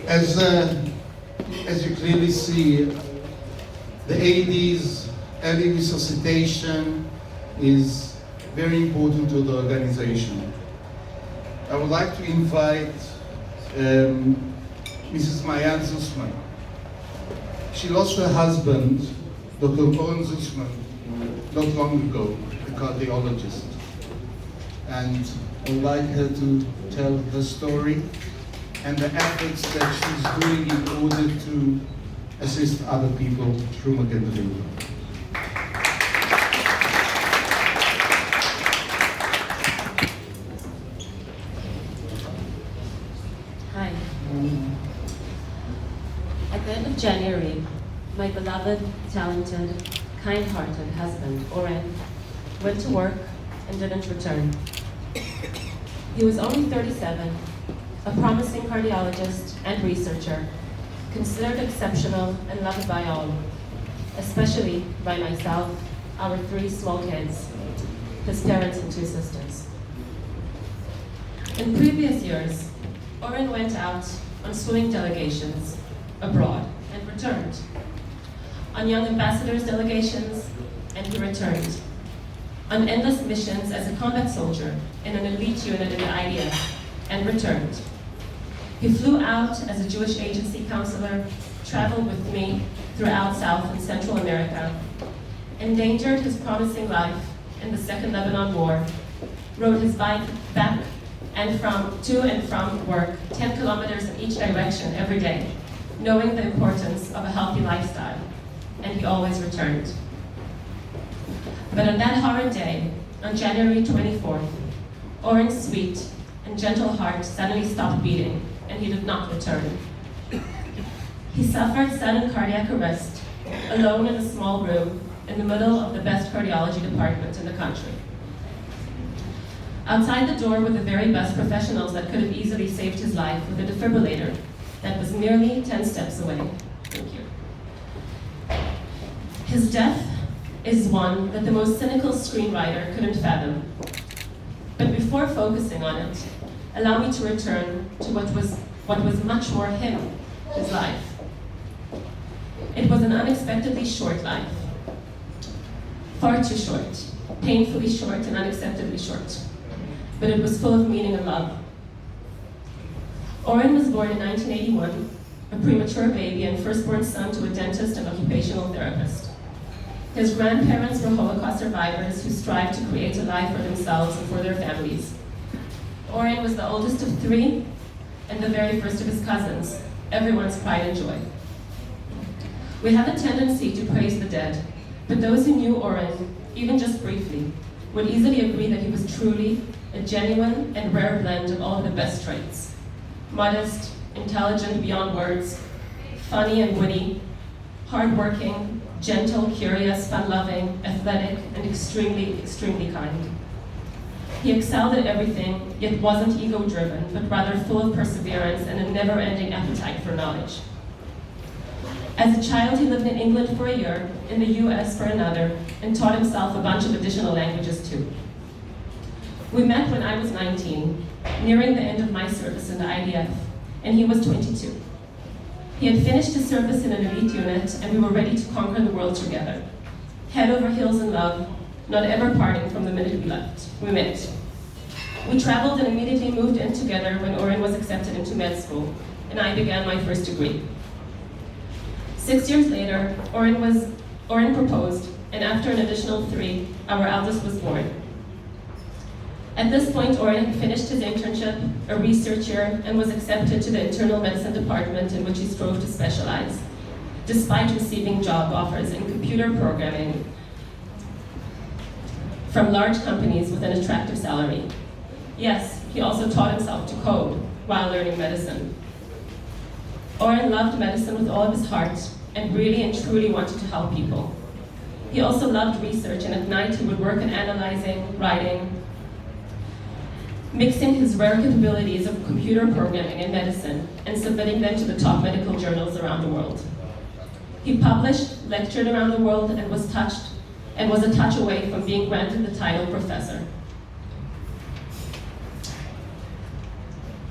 As, as you clearly see, the AED's early resuscitation is very important to the organization. I would like to invite Mrs. Maayan Zusman. She lost her husband, Dr. Maayan Zusman, not long ago, a cardiologist. And I would like her to tell her story and the efforts that she's doing in order to assist other people through Magen. Hi. At the end of January, my beloved, talented, kind-hearted husband, Oren, went to work and didn't return. He was only 37, a promising cardiologist and researcher, considered exceptional and loved by all, especially by myself, our 3 small kids, his parents and 2 sisters. In previous years, Oren went out on swimming delegations abroad and returned, on young ambassadors delegations, and he returned, on endless missions as a combat soldier in an elite unit in the IDF, and returned. He flew out as a Jewish agency counselor, traveled with me throughout South and Central America, endangered his promising life in the Second Lebanon War, rode his bike back and to and from work 10 kilometers in each direction every day, knowing the importance of a healthy lifestyle, and he always returned. But on that horrid day, on January 24th, Oren's sweet and gentle heart suddenly stopped beating, and he did not return. He suffered sudden cardiac arrest, alone in a small room in the middle of the best cardiology department in the country. Outside the door were the very best professionals that could have easily saved his life with a defibrillator that was merely 10 steps away. Thank you. His death is one that the most cynical screenwriter couldn't fathom. But before focusing on it, allow me to return to what was much more him, his life. It was an unexpectedly short life. Far too short, painfully short and unacceptably short. But it was full of meaning and love. Oren was born in 1981, a premature baby and firstborn son to a dentist and occupational therapist. His grandparents were Holocaust survivors who strived to create a life for themselves and for their families. Oren was the oldest of 3 and the very first of his cousins, everyone's pride and joy. We have a tendency to praise the dead, but those who knew Oren, even just briefly, would easily agree that he was truly a genuine and rare blend of all of the best traits. Modest, intelligent beyond words, funny and witty, hardworking, gentle, curious, fun-loving, athletic, and extremely, extremely kind. He excelled at everything, yet wasn't ego-driven, but rather full of perseverance and a never-ending appetite for knowledge. As a child, he lived in England for a year, in the US for another, and taught himself a bunch of additional languages too. We met when I was 19, nearing the end of my service in the IDF, and he was 22. He had finished his service in an elite unit, and we were ready to conquer the world together. Head over heels in love, not ever parting from the minute we met. We traveled and immediately moved in together when Oren was accepted into med school, and I began my first degree. 6 years later, Oren proposed, and after an additional 3, our eldest was born. At this point, Oren had finished his internship, a research year, and was accepted to the internal medicine department in which he strove to specialize, despite receiving job offers in computer programming from large companies with an attractive salary. Yes, he also taught himself to code while learning medicine. Oren loved medicine with all of his heart and really and truly wanted to help people. He also loved research, and at night he would work on analyzing, writing, mixing his rare capabilities of computer programming and medicine and submitting them to the top medical journals around the world. He published, lectured around the world, and was a touch away from being granted the title professor.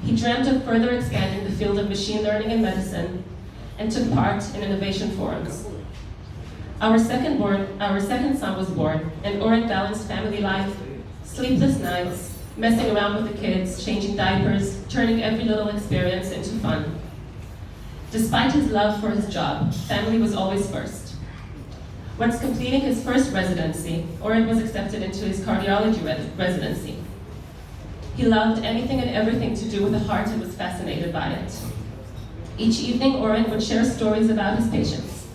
He dreamt of further expanding the field of machine learning and medicine and took part in innovation forums. Our second son was born, and Oren balanced family life, sleepless nights, messing around with the kids, changing diapers, turning every little experience into fun. Despite his love for his job, family was always first. Once completing his first residency, Oren was accepted into his cardiology residency. He loved anything and everything to do with the heart and was fascinated by it. Each evening, Oren would share stories about his patients,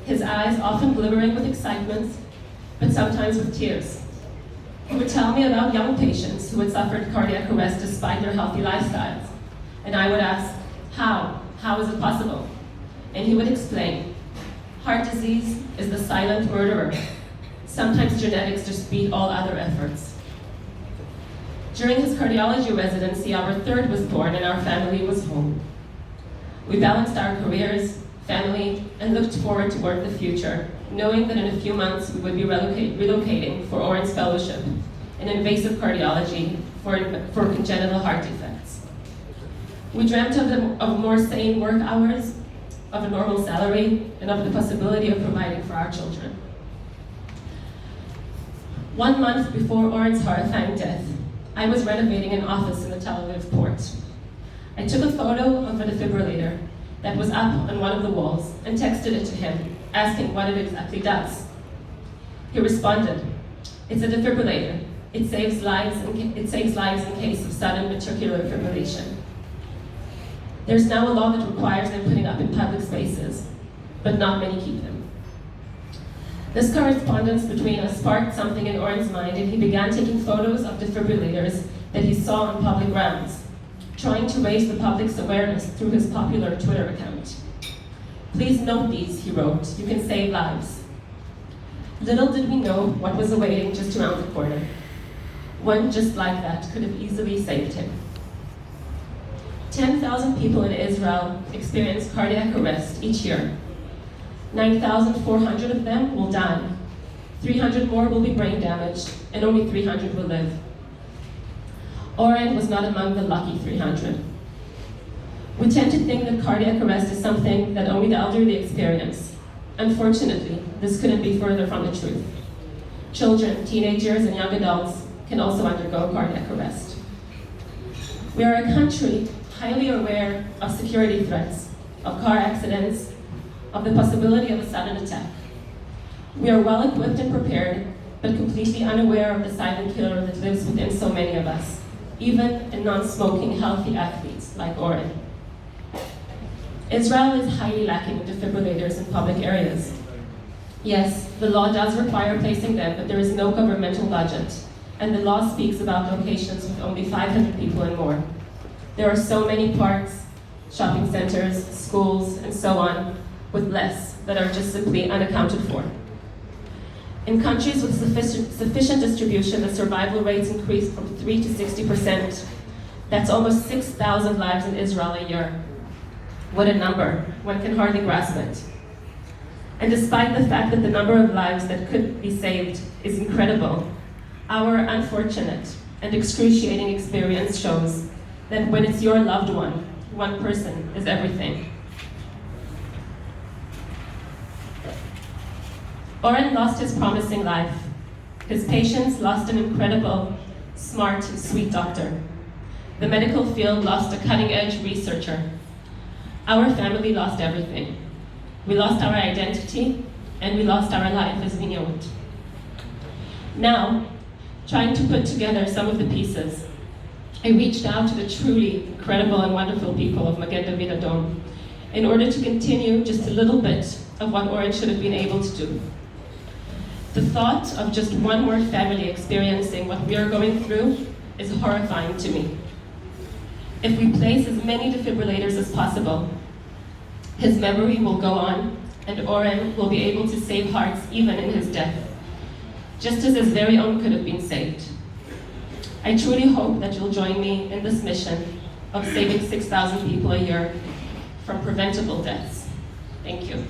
his eyes often glimmering with excitement, but sometimes with tears. He would tell me about young patients who had suffered cardiac arrest despite their healthy lifestyles. And I would ask, how? How is it possible? And he would explain, heart disease is the silent murderer. Sometimes genetics just beat all other efforts. During his cardiology residency, our third was born and our family was home. We balanced our careers, family, and looked forward toward the future, knowing that in a few months we would be relocating for Oren's fellowship in invasive cardiology for congenital heart defects. We dreamt of more sane work hours, of a normal salary, and of the possibility of providing for our children. 1 month before Oren's horrifying death, I was renovating an office in the Tel Aviv port. I took a photo of a defibrillator that was up on one of the walls and texted it to him, asking what it exactly does. He responded, "It's a defibrillator. It saves lives in case of sudden ventricular fibrillation." There's now a law that requires them putting up in public spaces, but not many keep them. This correspondence between us sparked something in Oren's mind, and he began taking photos of defibrillators that he saw on public grounds, trying to raise the public's awareness through his popular Twitter account. "Please note these," he wrote, "you can save lives." Little did we know what was awaiting just around the corner. One just like that could have easily saved him. 10,000 people in Israel experience cardiac arrest each year. 9,400 of them will die. 300 more will be brain damaged, and only 300 will live. Oren was not among the lucky 300. We tend to think that cardiac arrest is something that only the elderly experience. Unfortunately, this couldn't be further from the truth. Children, teenagers, and young adults can also undergo cardiac arrest. We are a country highly aware of security threats, of car accidents, of the possibility of a sudden attack. We are well equipped and prepared, but completely unaware of the silent killer that lives within so many of us, even in non-smoking, healthy athletes like Oren. Israel is highly lacking in defibrillators in public areas. Yes, the law does require placing them, but there is no governmental budget, and the law speaks about locations with only 500 people and more. There are so many parks, shopping centers, schools, and so on, with less that are just simply unaccounted for. In countries with sufficient distribution, the survival rates increase from 3 to 60%. That's almost 6,000 lives in Israel a year. What a number, one can hardly grasp it. And despite the fact that the number of lives that could be saved is incredible, our unfortunate and excruciating experience shows that when it's your loved one person is everything. Oren lost his promising life. His patients lost an incredible, smart, and sweet doctor. The medical field lost a cutting-edge researcher. Our family lost everything. We lost our identity, and we lost our life as we knew it. Now, trying to put together some of the pieces, I reached out to the truly incredible and wonderful people of Magen David Adom in order to continue just a little bit of what Oren should have been able to do. The thought of just one more family experiencing what we are going through is horrifying to me. If we place as many defibrillators as possible, his memory will go on, and Oren will be able to save hearts even in his death, just as his very own could have been saved. I truly hope that you'll join me in this mission of saving 6,000 people a year from preventable deaths. Thank you.